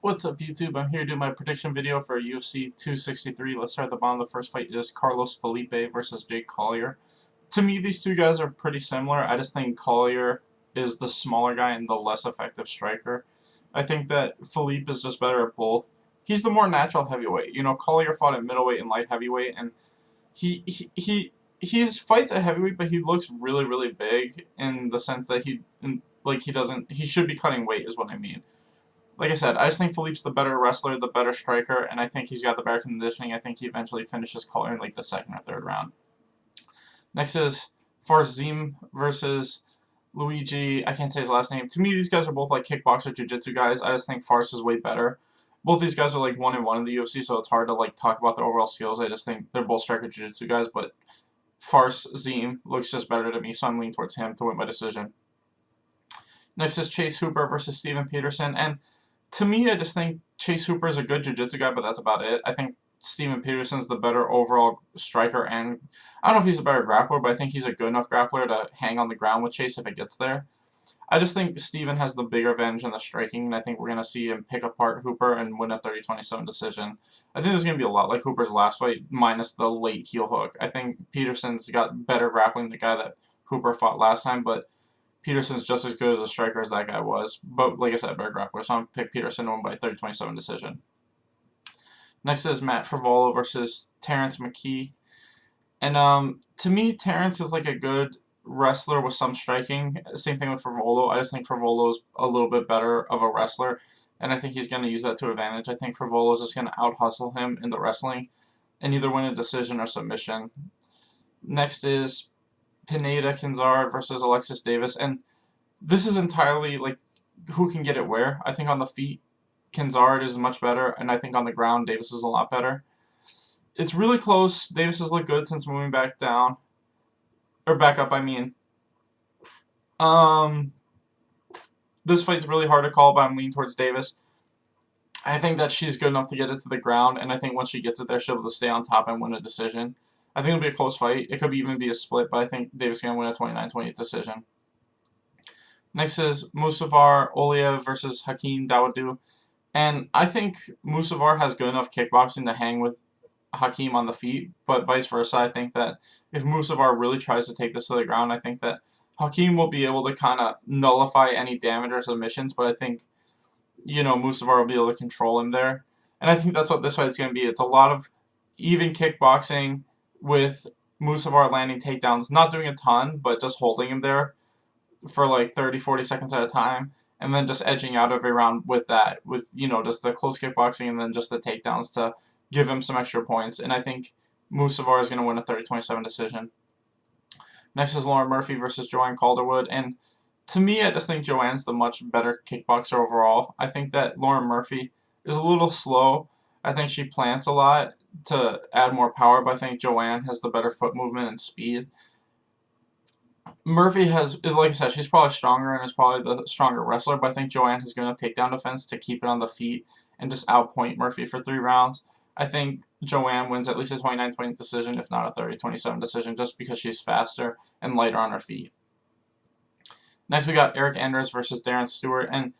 What's up, YouTube? I'm here to do my prediction video for UFC 263. Let's start at the bottom. The first fight is Carlos Felipe versus Jake Collier. To me, these two guys are pretty similar. I just think Collier is the smaller guy and the less effective striker. I think that Felipe is just better at both. He's the more natural heavyweight. You know, Collier fought at middleweight and light heavyweight, and he's fights at heavyweight, but he looks really big in the sense that he should be cutting weight, is what I mean. Like I said, I just think Felipe's the better wrestler, the better striker, and I think he's got the better conditioning. I think he eventually finishes Collier in like the second or third round. Next is Farzim versus Luigi. I can't say his last name. To me, these guys are both like kickboxer, jiu-jitsu guys. I just think Farce is way better. Both these guys are like 1-1 in the UFC, so it's hard to like talk about their overall skills. I just think they're both striker jiu-jitsu guys, but Farce Zim looks just better to me, so I'm leaning towards him to win by decision. Next is Chase Hooper versus Steven Peterson, and to me, I just think Chase Hooper is a good jiu-jitsu guy, but that's about it. I think Steven Peterson's the better overall striker, and I don't know if he's a better grappler, but I think he's a good enough grappler to hang on the ground with Chase if it gets there. I just think Steven has the bigger advantage in the striking, and I think we're going to see him pick apart Hooper and win a 30-27 decision. I think this is going to be a lot like Hooper's last fight, minus the late heel hook. I think Peterson's got better grappling than the guy that Hooper fought last time, but Peterson's just as good as a striker as that guy was. But like I said, better grappler, so I'm going to pick Peterson to win by 30-27 decision. Next is Matt Frevola versus Terrence McKee. And to me, Terrence is like a good wrestler with some striking. Same thing with Frevola. I just think Frevola is a little bit better of a wrestler, and I think he's going to use that to advantage. I think Frevola is just going to out-hustle him in the wrestling and either win a decision or submission. Next is Pineda Kinzard versus Alexis Davis, and this is entirely like who can get it where. I think on the feet, Kinzard is much better, and I think on the ground, Davis is a lot better. It's really close. Davis has looked good since moving back down, or back up, I mean. This fight's really hard to call, but I'm leaning towards Davis. I think that she's good enough to get it to the ground, and I think once she gets it there, she'll be able to stay on top and win a decision. I think it'll be a close fight. It could even be a split, but I think Davis is going to win a 29-28 decision. Next is Musavar Oliev versus Hakeem Dawodu. And I think Musavar has good enough kickboxing to hang with Hakeem on the feet, but vice versa. I think that if Musavar really tries to take this to the ground, I think that Hakeem will be able to kind of nullify any damage or submissions, but I think, you know, Musavar will be able to control him there. And I think that's what this fight's going to be. It's a lot of even kickboxing with Musavar landing takedowns, not doing a ton, but just holding him there for like 30-40 seconds at a time, and then just edging out every round with that, with, you know, just the close kickboxing and then just the takedowns to give him some extra points. And I think Musavar is going to win a 30-27 decision. Next is Lauren Murphy versus Joanne Calderwood, and to me, I just think Joanne's the much better kickboxer overall. I think that Lauren Murphy is a little slow. I think she plants a lot to add more power, but I think Joanne has the better foot movement and speed. Murphy is, like I said, she's probably stronger and is probably the stronger wrestler, but I think Joanne has good enough takedown defense to keep it on the feet and just outpoint Murphy for 3 rounds. I think Joanne wins at least a 29-20 decision, if not a 30-27 decision, just because she's faster and lighter on her feet. Next, we got Eric Anders versus Darren Stewart, and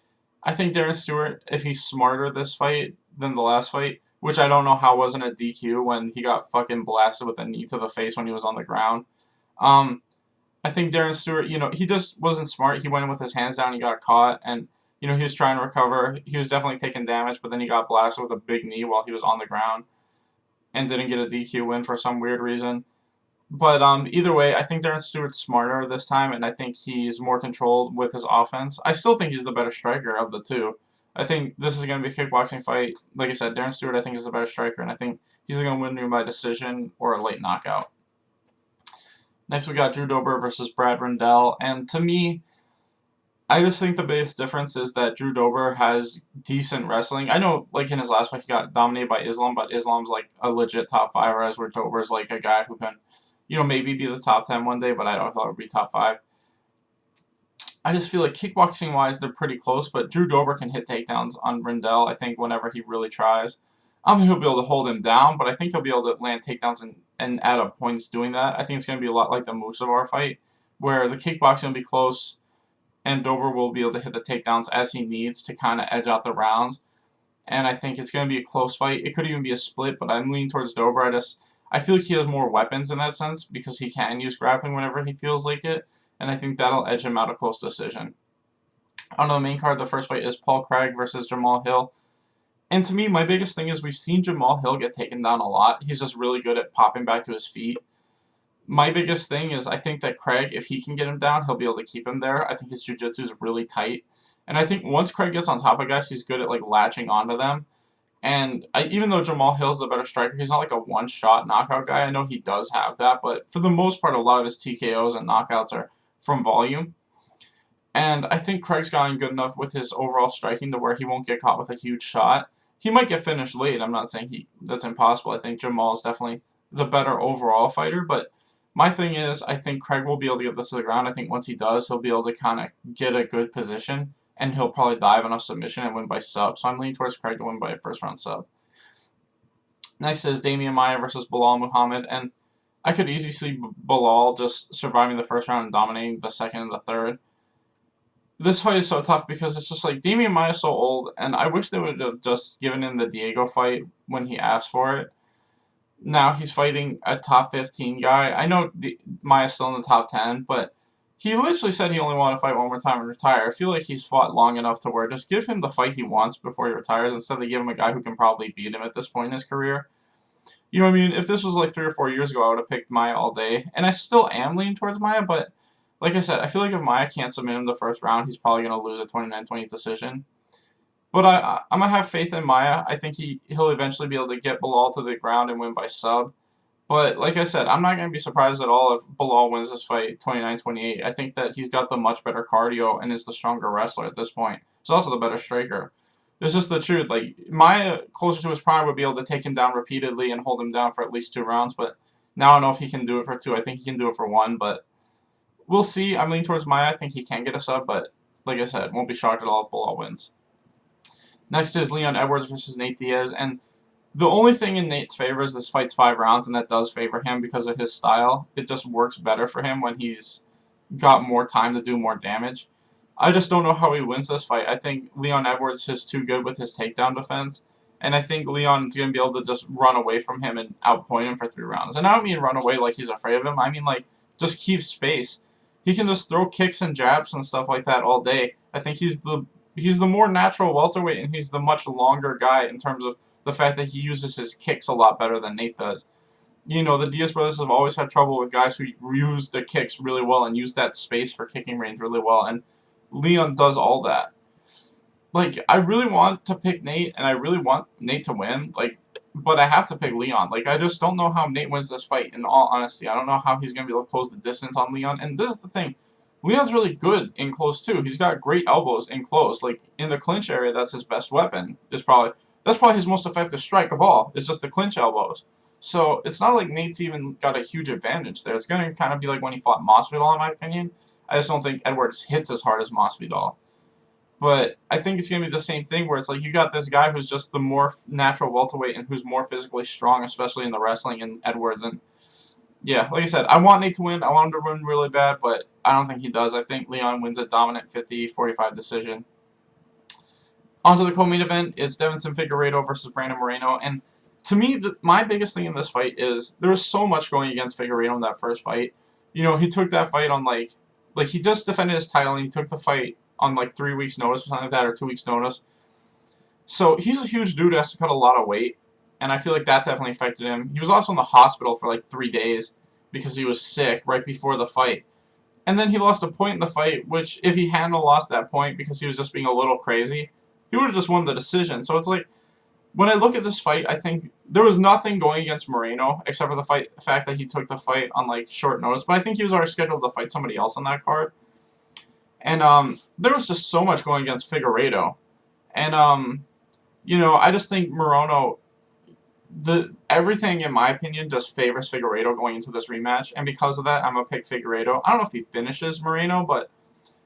I think Darren Stewart, if he's smarter this fight than the last fight, which I don't know how wasn't a DQ when he got fucking blasted with a knee to the face when he was on the ground. I think Darren Stewart, you know, he just wasn't smart. He went in with his hands down, he got caught, and, you know, he was trying to recover. He was definitely taking damage, but then he got blasted with a big knee while he was on the ground and didn't get a DQ win for some weird reason. But either way, I think Darren Stewart's smarter this time, and I think he's more controlled with his offense. I still think he's the better striker of the two. I think this is going to be a kickboxing fight. Like I said, Darren Stewart, I think, is the better striker, and I think he's going to win by decision or a late knockout. Next, we got Drew Dober versus Brad Rindell, and to me, I just think the biggest difference is that Drew Dober has decent wrestling. I know, like, in his last fight, he got dominated by Islam, but Islam's, like, a legit top 5, whereas where Dober's, like, a guy who can, you know, maybe be the top 10 one day, but I don't know if he'll ever be top 5. I just feel like kickboxing-wise, they're pretty close, but Drew Dober can hit takedowns on Rindell, I think, whenever he really tries. I don't think he'll be able to hold him down, but I think he'll be able to land takedowns and add up points doing that. I think it's going to be a lot like the Musavar fight, where the kickboxing will be close, and Dober will be able to hit the takedowns as he needs to kind of edge out the rounds. and I think it's going to be a close fight. It could even be a split, but I'm leaning towards Dober. I feel like he has more weapons in that sense because he can use grappling whenever he feels like it, and I think that'll edge him out a close decision. On the main card, the first fight is Paul Craig versus Jamal Hill. And to me, my biggest thing is we've seen Jamal Hill get taken down a lot. He's just really good at popping back to his feet. My biggest thing is I think that Craig, if he can get him down, he'll be able to keep him there. I think his jiu-jitsu is really tight. And I think once Craig gets on top of guys, he's good at like latching onto them. And even though Jamal Hill's the better striker, he's not like a one-shot knockout guy. I know he does have that, but for the most part, a lot of his TKOs and knockouts are from volume. And I think Craig's gotten good enough with his overall striking to where he won't get caught with a huge shot. He might get finished late. I'm not saying that's impossible. I think Jamal is definitely the better overall fighter, but my thing is, I think Craig will be able to get this to the ground. I think once he does, he'll be able to kind of get a good position, and he'll probably dive on a submission and win by sub. So I'm leaning towards Craig to win by a first-round sub. Next is Damian Maia versus Belal Muhammad, and I could easily see Belal just surviving the first round and dominating the second and the third. This fight is so tough because it's just like Damian Maia is so old, and I wish they would have just given him the Diego fight when he asked for it. Now he's fighting a top 15 guy. I know Maia's still in the top 10, but he literally said he only wanted to fight one more time and retire. I feel like he's fought long enough to where just give him the fight he wants before he retires instead of give him a guy who can probably beat him at this point in his career. You know what I mean? If this was like 3 or 4 years ago, I would have picked Maia all day. And I still am leaning towards Maia, but like I said, I feel like if Maia can't submit him the first round, he's probably going to lose a 29-28 decision. But I'm going to have faith in Maia. I think he'll eventually be able to get Belal to the ground and win by sub. But like I said, I'm not going to be surprised at all if Belal wins this fight 29-28. I think that he's got the much better cardio and is the stronger wrestler at this point. He's also the better striker. It's just the truth. Like, Maia, closer to his prime, would be able to take him down repeatedly and hold him down for at least 2 rounds. But now I don't know if he can do it for 2. I think he can do it for 1, but we'll see. I'm leaning towards Maia. I think he can get a sub, but like I said, won't be shocked at all if Belal wins. Next is Leon Edwards versus Nate Diaz, and the only thing in Nate's favor is this fight's 5 rounds, and that does favor him because of his style. It just works better for him when he's got more time to do more damage. I just don't know how he wins this fight. I think Leon Edwards is too good with his takedown defense, and I think Leon's going to be able to just run away from him and outpoint him for 3 rounds. And I don't mean run away like he's afraid of him. I mean like just keep space. He can just throw kicks and jabs and stuff like that all day. I think he's the more natural welterweight, and he's the much longer guy in terms of the fact that he uses his kicks a lot better than Nate does. You know, the Diaz brothers have always had trouble with guys who use the kicks really well and use that space for kicking range really well, and Leon does all that. Like, I really want to pick Nate, and I really want Nate to win, like, but I have to pick Leon. Like, I just don't know how Nate wins this fight, in all honesty. I don't know how he's going to be able to close the distance on Leon, and this is the thing. Leon's really good in close, too. He's got great elbows in close. Like, in the clinch area, that's his best weapon. That's probably his most effective strike of all. It's just the clinch elbows. So, it's not like Nate's even got a huge advantage there. It's going to kind of be like when he fought Masvidal, in my opinion. I just don't think Edwards hits as hard as Masvidal. But I think it's going to be the same thing where it's like you got this guy who's just the more natural welterweight and who's more physically strong, especially in the wrestling, and Edwards. And yeah, like I said, I want Nate to win. I want him to win really bad, but I don't think he does. I think Leon wins a dominant 50-45 decision. On to the co-main event. It's Deiveson Figueiredo versus Brandon Moreno. And to me, my biggest thing in this fight is there was so much going against Figueiredo in that first fight. You know, he took that fight on like he just defended his title and he took the fight on like 3 weeks notice or something like that, or 2 weeks notice. So he's a huge dude who has to cut a lot of weight, and I feel like that definitely affected him. He was also in the hospital for like 3 days because he was sick right before the fight. And then he lost a point in the fight, which if he hadn't lost that point because he was just being a little crazy, he would have just won the decision. So it's like, when I look at this fight, I think there was nothing going against Moreno except for the fact that he took the fight on like short notice. But I think he was already scheduled to fight somebody else on that card. And there was just so much going against Figueiredo. And, you know, I just think Moreno, everything, in my opinion, just favors Figueiredo going into this rematch. And because of that, I'm going to pick Figueiredo. I don't know if he finishes Moreno, but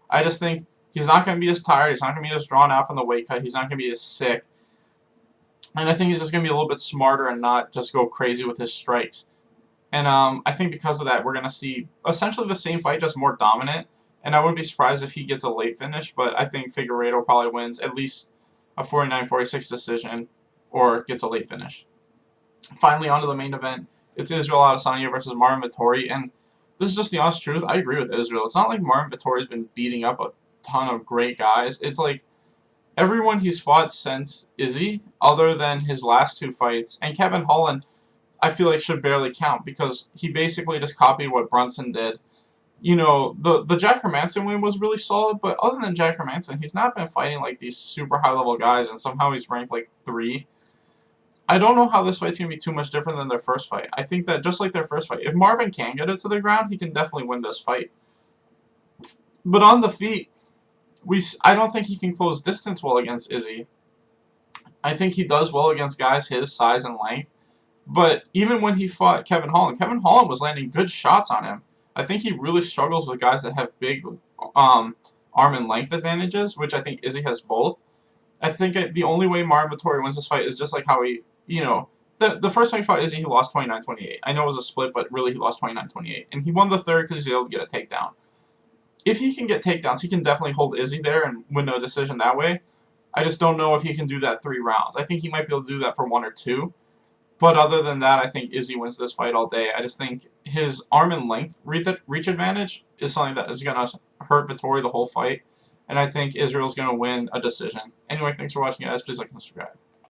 I just think he's not going to be as tired. He's not going to be as drawn out from the weight cut. He's not going to be as sick. And I think he's just going to be a little bit smarter and not just go crazy with his strikes. And I think because of that, we're going to see essentially the same fight, just more dominant. And I wouldn't be surprised if he gets a late finish, but I think Figueiredo probably wins at least a 49-46 decision or gets a late finish. Finally, on to the main event. It's Israel Adesanya versus Marvin Vettori, and this is just the honest truth. I agree with Israel. It's not like Marvin Vettori's been beating up a ton of great guys. It's like everyone he's fought since Izzy, other than his last 2 fights, and Kevin Holland, I feel like should barely count because he basically just copied what Brunson did. You know, the Jack Hermanson win was really solid, but other than Jack Hermanson, he's not been fighting like these super high-level guys, and somehow he's ranked like 3. I don't know how this fight's going to be too much different than their first fight. I think that just like their first fight, if Marvin can get it to the ground, he can definitely win this fight. But on the feet, I don't think he can close distance well against Izzy. I think he does well against guys his size and length. But even when he fought Kevin Holland was landing good shots on him. I think he really struggles with guys that have big arm and length advantages, which I think Izzy has both. I think the only way Marvin Vettori wins this fight is just like how he, you know, the first time he fought Izzy, he lost 29-28. I know it was a split, but really he lost 29-28. And he won the third because he was able to get a takedown. If he can get takedowns, he can definitely hold Izzy there and win a decision that way. I just don't know if he can do that 3 rounds. I think he might be able to do that for 1 or 2. But other than that, I think Izzy wins this fight all day. I just think his arm and length reach advantage is something that is going to hurt Vettori the whole fight. And I think Israel's going to win a decision. Anyway, thanks for watching, guys. Please like and subscribe.